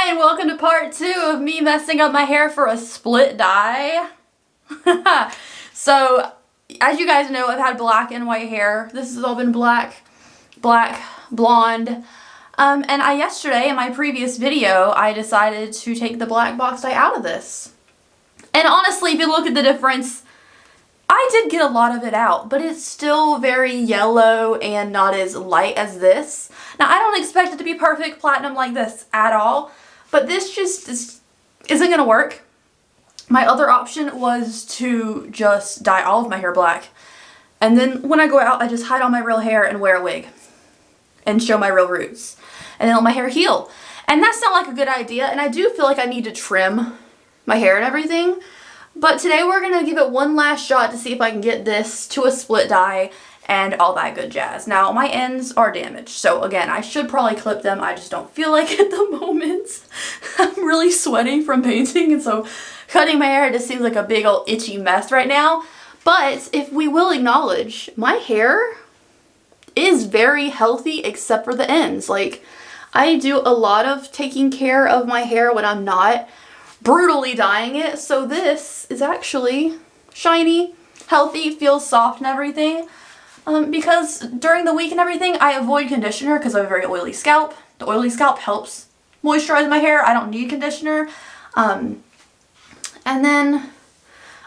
Hi, and welcome to part 2 of me messing up my hair for a split dye. So, as you guys know, I've had black and white hair. This has all been black, blonde. And yesterday, in my previous video, I decided to take the black box dye out of this. And honestly, if you look at the difference, I did get a lot of it out, but it's still very yellow and not as light as this. Now, I don't expect it to be perfect platinum like this at all, but this just isn't going to work. My other option was to just dye all of my hair black. And then when I go out, I just hide all my real hair and wear a wig and show my real roots. And then let my hair heal. And that's not like a good idea, and I do feel like I need to trim my hair and everything. But today we're going to give it one last shot to see if I can get this to a split dye and all that good jazz. Now, my ends are damaged, so again, I should probably clip them. I just don't feel like it at the moment. I'm really sweating from painting, and so cutting my hair just seems like a big old itchy mess right now. But if we will acknowledge, my hair is very healthy except for the ends. Like, I do a lot of taking care of my hair when I'm not brutally dyeing it, so this is actually shiny, healthy, feels soft and everything. Because during the week and everything, I avoid conditioner because I have a very oily scalp. The oily scalp helps moisturize my hair. I don't need conditioner. And then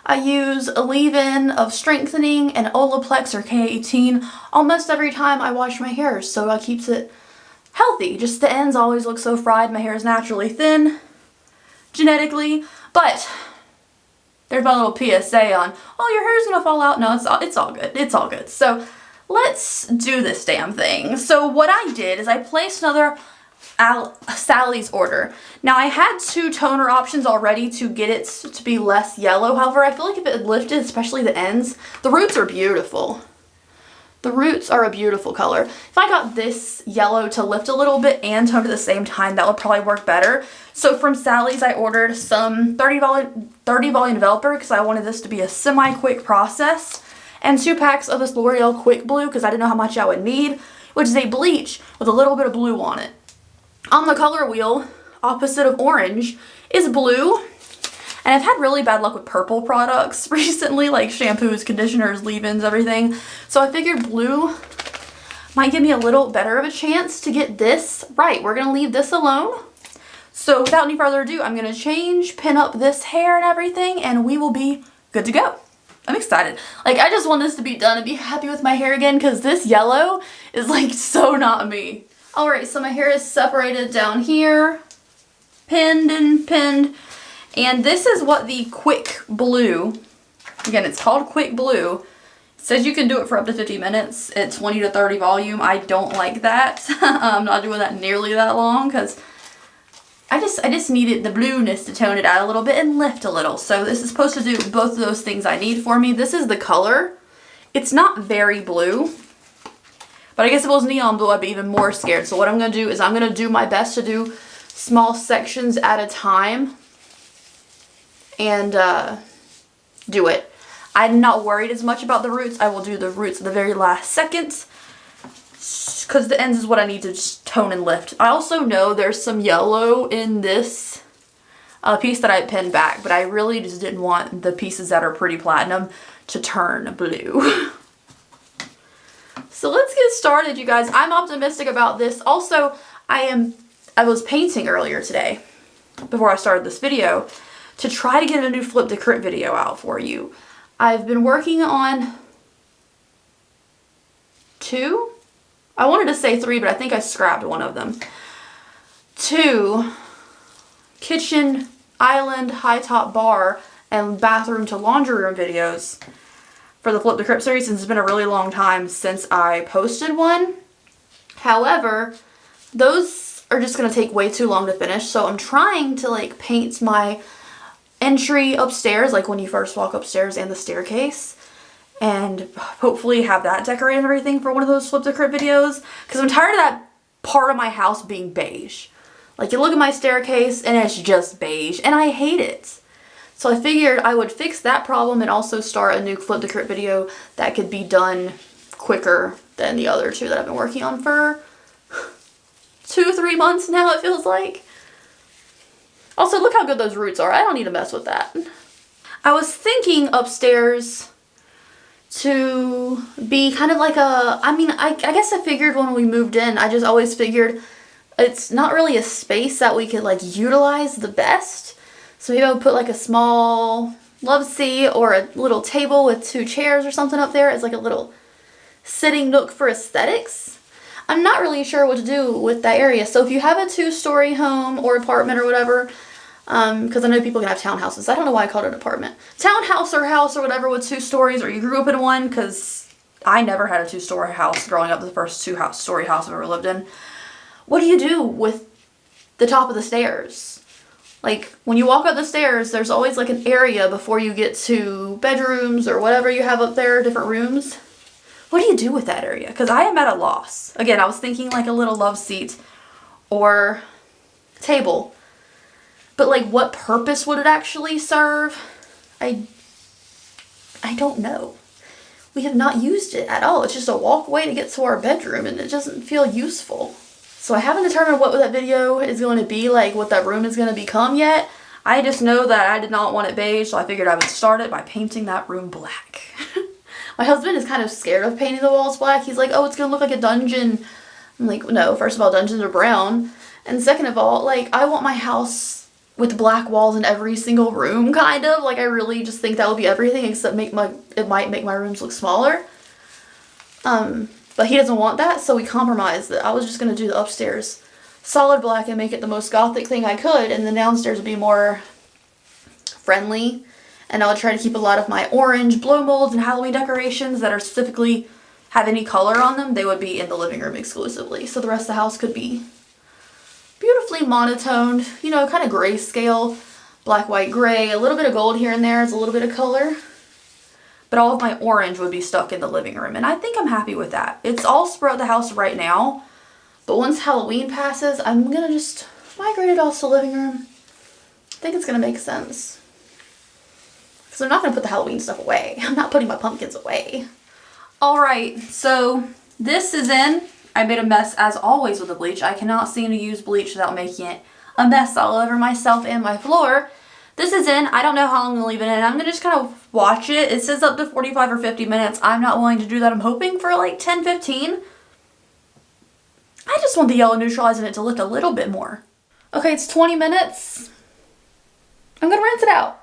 I use a leave-in of strengthening and Olaplex or K18 almost every time I wash my hair, so it keeps it healthy. Just the ends always look so fried. My hair is naturally thin, genetically, but there's my little PSA on, oh, your hair's gonna fall out. No, it's all good. It's all good. So let's do this damn thing. So what I did is I placed another Sally's order. Now, I had 2 toner options already to get it to be less yellow. However, I feel like if it lifted, especially the ends, the roots are beautiful. The roots are a beautiful color. If I got this yellow to lift a little bit and tone at the same time, that would probably work better. So from Sally's, I ordered some 30 volume developer because I wanted this to be a semi-quick process, and 2 packs of this L'Oreal Quick Blue because I didn't know how much I would need, which is a bleach with a little bit of blue on it. On the color wheel, opposite of orange, is blue. And I've had really bad luck with purple products recently, like shampoos, conditioners, leave-ins, everything. So I figured blue might give me a little better of a chance to get this right. We're going to leave this alone. So without any further ado, I'm going to change, pin up this hair and everything, and we will be good to go. I'm excited. Like, I just want this to be done and be happy with my hair again, because this yellow is like so not me. Alright, so my hair is separated down here, pinned and pinned. And this is what the Quick Blue, again, it's called Quick Blue. It says you can do it for up to 50 minutes at 20 to 30 volume. I don't like that. I'm not doing that nearly that long because I just needed the blueness to tone it out a little bit and lift a little. So this is supposed to do both of those things I need for me. This is the color. It's not very blue, but I guess if it was neon blue, I'd be even more scared. So what I'm going to do is I'm going to do my best to do small sections at a time and do it. I'm not worried as much about the roots. I will do the roots at the very last second because the ends is what I need to just tone and lift. I also know there's some yellow in this piece that I pinned back, but I really just didn't want the pieces that are pretty platinum to turn blue. So let's get started, you guys. I'm optimistic about this. Also, I was painting earlier today before I started this video to try to get a new flip to crit video out for you. I've been working on 2. I wanted to say 3, but I think I scrapped one of them. 2 kitchen, island, high top bar, and bathroom to laundry room videos for the Flip the Crypt series, since it's been a really long time since I posted one. However, those are just going to take way too long to finish, so I'm trying to like paint my entry upstairs, like when you first walk upstairs, and the staircase, and hopefully have that decorated and everything for one of those Flip the Crypt videos, because I'm tired of that part of my house being beige. Like, you look at my staircase and it's just beige, and I hate it. So I figured I would fix that problem and also start a new Flip the Crypt video that could be done quicker than the other 2 that I've been working on for 2-3 months now, it feels like. Also, look how good those roots are. I don't need to mess with that. I was thinking upstairs to be kind of like a, I mean, I guess I figured when we moved in, I just always figured it's not really a space that we could like utilize the best. So maybe I would put like a small love seat or a little table with 2 chairs or something up there as like a little sitting nook for aesthetics. I'm not really sure what to do with that area. So if you have a 2-story home or apartment or whatever, because I know people can have townhouses. I don't know why I called it an apartment. Townhouse or house or whatever with 2 stories, or you grew up in one, because I never had a 2-story house growing up, the first 2-story house I've ever lived in. What do you do with the top of the stairs? Like, when you walk up the stairs, there's always like an area before you get to bedrooms or whatever you have up there, different rooms. What do you do with that area? Because I am at a loss. Again, I was thinking like a little love seat or table. But like, what purpose would it actually serve? I don't know. We have not used it at all. It's just a walkway to get to our bedroom, and it doesn't feel useful. So I haven't determined what that video is going to be, like what that room is going to become yet. I just know that I did not want it beige, so I figured I would start it by painting that room black. My husband is kind of scared of painting the walls black. He's like, oh, it's going to look like a dungeon. I'm like, no, first of all, dungeons are brown. And second of all, like, I want my house with black walls in every single room, kind of. Like, I really just think that would be everything, except it might make my rooms look smaller. But he doesn't want that, so we compromised that I was just going to do the upstairs solid black and make it the most gothic thing I could, and the downstairs would be more friendly. And I would try to keep a lot of my orange blow molds and Halloween decorations that are specifically have any color on them. They would be in the living room exclusively. So the rest of the house could be beautifully monotoned, you know, kind of grayscale, black, white, gray, a little bit of gold here and there as a little bit of color. But all of my orange would be stuck in the living room, and I think I'm happy with that. It's all spread out the house right now, but once Halloween passes, I'm gonna just migrate it all to the living room. I think it's gonna make sense. Because I'm not gonna put the Halloween stuff away. I'm not putting my pumpkins away. Alright, so this is in. I made a mess as always with the bleach. I cannot seem to use bleach without making it a mess all over myself and my floor. This is in. I don't know how long I'm going to leave it in. I'm going to just kind of watch it. It says up to 45 or 50 minutes. I'm not willing to do that. I'm hoping for like 10, 15. I just want the yellow neutralizing it to lift a little bit more. Okay, it's 20 minutes. I'm going to rinse it out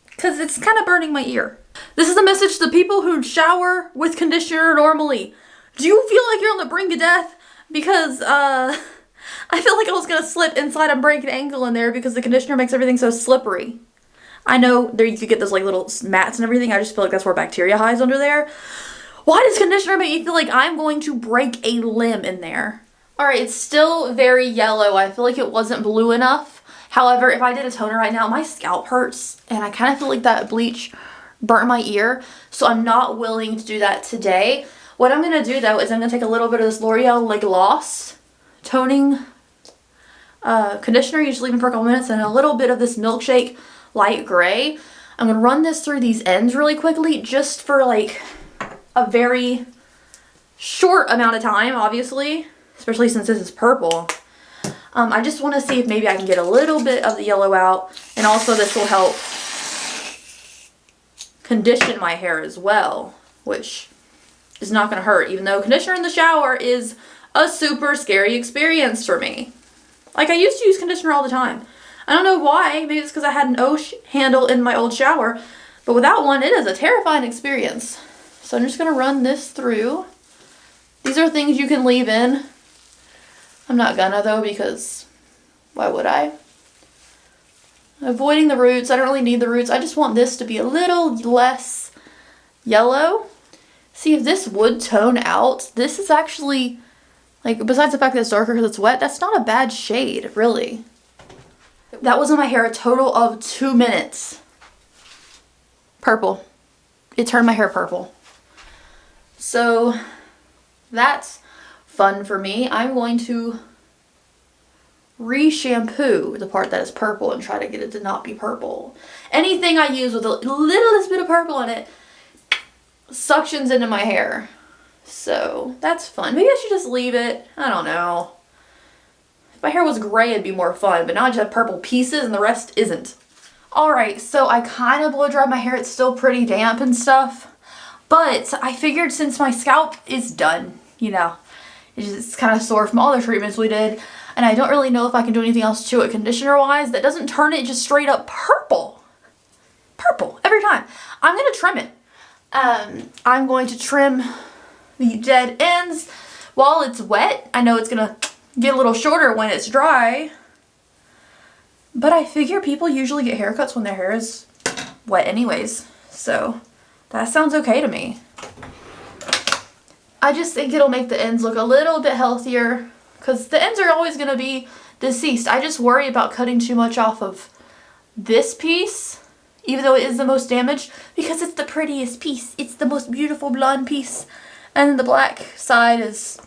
because it's kind of burning my ear. This is a message to people who shower with conditioner normally. Do you feel like you're on the brink of death? Because, I feel like I was going to slip inside and break an ankle in there because the conditioner makes everything so slippery. I know there you could get those like little mats and everything. I just feel like that's where bacteria hides under there. Why does conditioner make me feel like I'm going to break a limb in there? Alright, it's still very yellow. I feel like it wasn't blue enough. However, if I did a toner right now, my scalp hurts. And I kind of feel like that bleach burnt my ear. So I'm not willing to do that today. What I'm going to do though is I'm going to take a little bit of this L'Oreal like Gloss toning conditioner, you just leave them for a couple minutes, and a little bit of this Milkshake light gray. I'm going to run this through these ends really quickly just for like a very short amount of time, obviously, especially since this is purple. I just want to see if maybe I can get a little bit of the yellow out, and also this will help condition my hair as well, which is not going to hurt, even though conditioner in the shower is a super scary experience for me. Like, I used to use conditioner all the time. I don't know why. Maybe it's because I had an Osh handle in my old shower. But without one, it is a terrifying experience. So I'm just going to run this through. These are things you can leave in. I'm not gonna, though, because why would I? Avoiding the roots. I don't really need the roots. I just want this to be a little less yellow. See, if this would tone out, this is actually... like, besides the fact that it's darker because it's wet, that's not a bad shade, really. That was in my hair a total of 2 minutes. Purple. It turned my hair purple. So, that's fun for me. I'm going to re-shampoo the part that is purple and try to get it to not be purple. Anything I use with a littlest bit of purple in it suctions into my hair. So, that's fun. Maybe I should just leave it. I don't know. If my hair was gray, it'd be more fun, but now I just have purple pieces and the rest isn't. Alright, so I kind of blow dried my hair. It's still pretty damp and stuff. But I figured since my scalp is done, you know, it's kind of sore from all the treatments we did, and I don't really know if I can do anything else to it conditioner-wise that doesn't turn it just straight up purple. Purple, every time. I'm going to trim it. I'm going to trim the dead ends while it's wet. I know it's going to get a little shorter when it's dry, but I figure people usually get haircuts when their hair is wet anyways, so that sounds okay to me. I just think it'll make the ends look a little bit healthier because the ends are always going to be deceased. I just worry about cutting too much off of this piece, even though it is the most damaged, because it's the prettiest piece. It's the most beautiful blonde piece. And then the black side is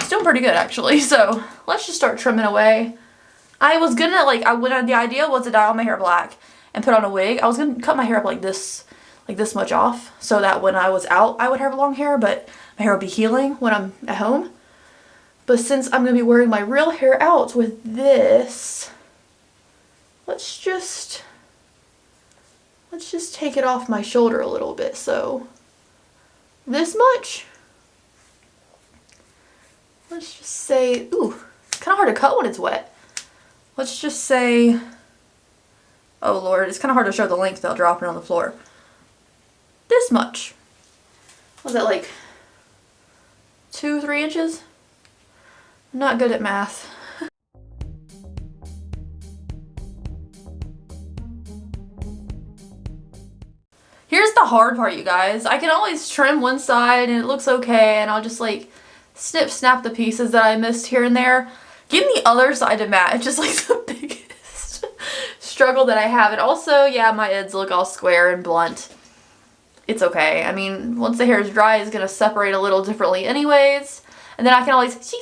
still pretty good actually. So let's just start trimming away. I was gonna the idea was to dye all my hair black and put on a wig. I was gonna cut my hair up like this much off so that when I was out I would have long hair, but my hair would be healing when I'm at home. But since I'm gonna be wearing my real hair out with this, let's just take it off my shoulder a little bit. So this much. Let's just say, ooh, it's kind of hard to cut when it's wet. Let's just say, oh Lord, it's kind of hard to show the length without dropping it on the floor. This much. Was that like 2-3 inches? I'm not good at math. Here's the hard part, you guys. I can always trim one side and it looks okay, and I'll just like snap the pieces that I missed here and there. Getting the other side to match is like the biggest struggle that I have. And also, yeah, my ends look all square and blunt. It's okay. I mean, once the hair is dry, it's going to separate a little differently anyways. And then I can always see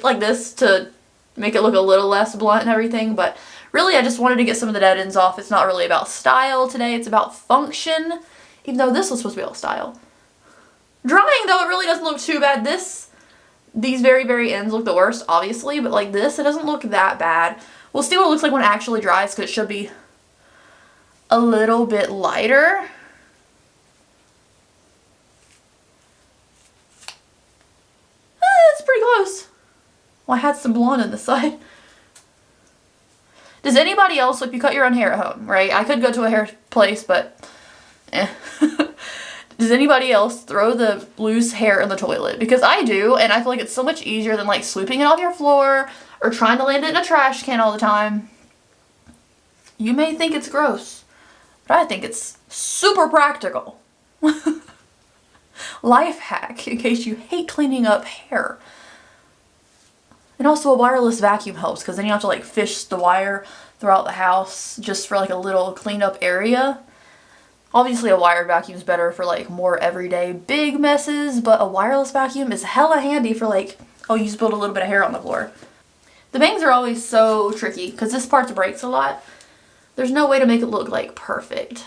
like this to make it look a little less blunt and everything. But really, I just wanted to get some of the dead ends off. It's not really about style today. It's about function. Even though this was supposed to be about style. Drying, though, it really doesn't look too bad. These very ends look the worst, obviously. But like this, it doesn't look that bad. We'll see what it looks like when it actually dries, because it should be a little bit lighter. It's pretty close. Well, I had some blonde on the side. Does anybody else, if you cut your own hair at home, right? I could go to a hair place, but Does anybody else throw the loose hair in the toilet? Because I do, and I feel like it's so much easier than like sweeping it off your floor or trying to land it in a trash can all the time. You may think it's gross, but I think it's super practical. Life hack in case you hate cleaning up hair. And also a wireless vacuum helps, because then you have to like fish the wire throughout the house just for like a little cleanup area. Obviously a wired vacuum is better for like more everyday big messes, but a wireless vacuum is hella handy for like, oh, you spilled a little bit of hair on the floor. The bangs are always so tricky because this part breaks a lot. There's no way to make it look like perfect.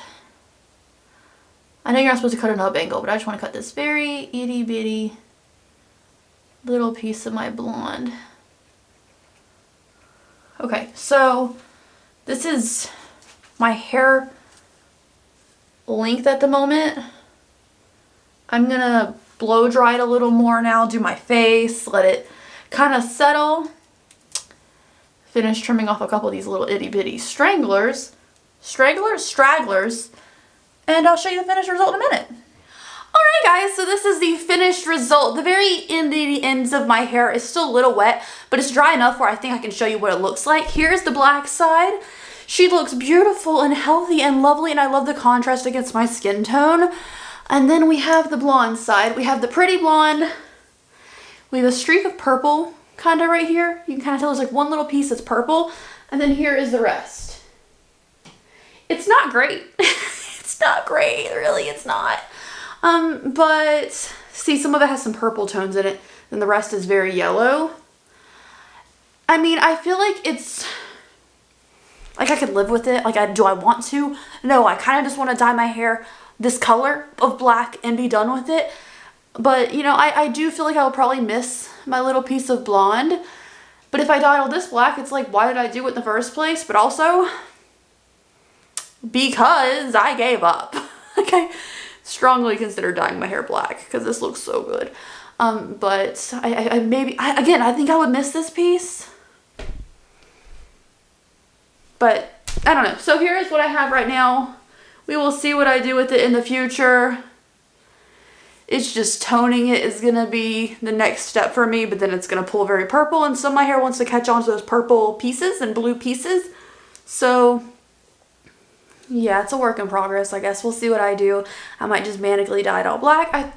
I know you're not supposed to cut a nub angle, but I just want to cut this very itty bitty little piece of my blonde. Okay, so this is my hair length at the moment. I'm gonna blow dry it a little more now, do my face, let it kind of settle. Finish trimming off a couple of these little itty bitty stragglers, and I'll show you the finished result in a minute. Alright guys, so this is the finished result. The very ends of my hair is still a little wet, but it's dry enough where I think I can show you what it looks like. Here's the black side. She looks beautiful and healthy and lovely, and I love the contrast against my skin tone. And then we have the blonde side. We have the pretty blonde. We have a streak of purple kind of right here. You can kind of tell there's like one little piece that's purple, and then here is the rest. It's not great. It's not great, really, it's not. But see, some of it has some purple tones in it, and the rest is very yellow. I mean, I feel like it's like I could live with it. Like, do I want to? No, I kind of just want to dye my hair this color of black and be done with it. But, you know, I do feel like I will probably miss my little piece of blonde. But if I dyed all this black, it's like, why did I do it in the first place? But also, because I gave up. Okay, strongly consider dyeing my hair black because this looks so good. But I maybe, again, I think I would miss this piece. But I don't know. So here is what I have right now. We will see what I do with it in the future. It's just toning it is going to be the next step for me, but then it's going to pull very purple, and some of my hair wants to catch on to those purple pieces and blue pieces. So yeah, it's a work in progress, I guess. We'll see what I do. I might just manically dye it all black.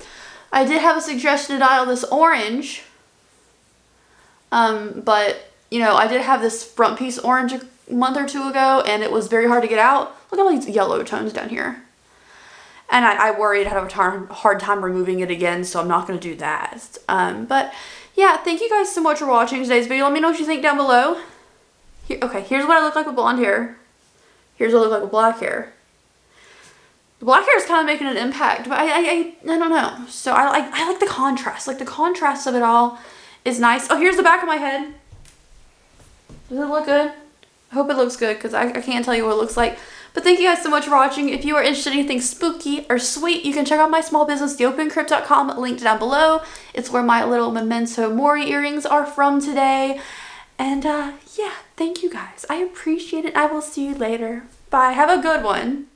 I did have a suggestion to dye all this orange. But, you know, I did have this front piece orange a month or two ago, and it was very hard to get out. Look at all these yellow tones down here. And I worried I'd have a hard time removing it again, so I'm not going to do that. But yeah, thank you guys so much for watching today's video. Let me know what you think down below. Okay, here's what I look like with blonde hair. Here's what I look like with black hair. The black hair is kind of making an impact, but I don't know. So I like the contrast. Like, the contrast of it all is nice. Oh, here's the back of my head. Does it look good? I hope it looks good, because I can't tell you what it looks like. But thank you guys so much for watching. If you are interested in anything spooky or sweet, you can check out my small business, theopencrypt.com, linked down below. It's where my little memento mori earrings are from today. And yeah, thank you guys. I appreciate it. I will see you later. Bye. Have a good one.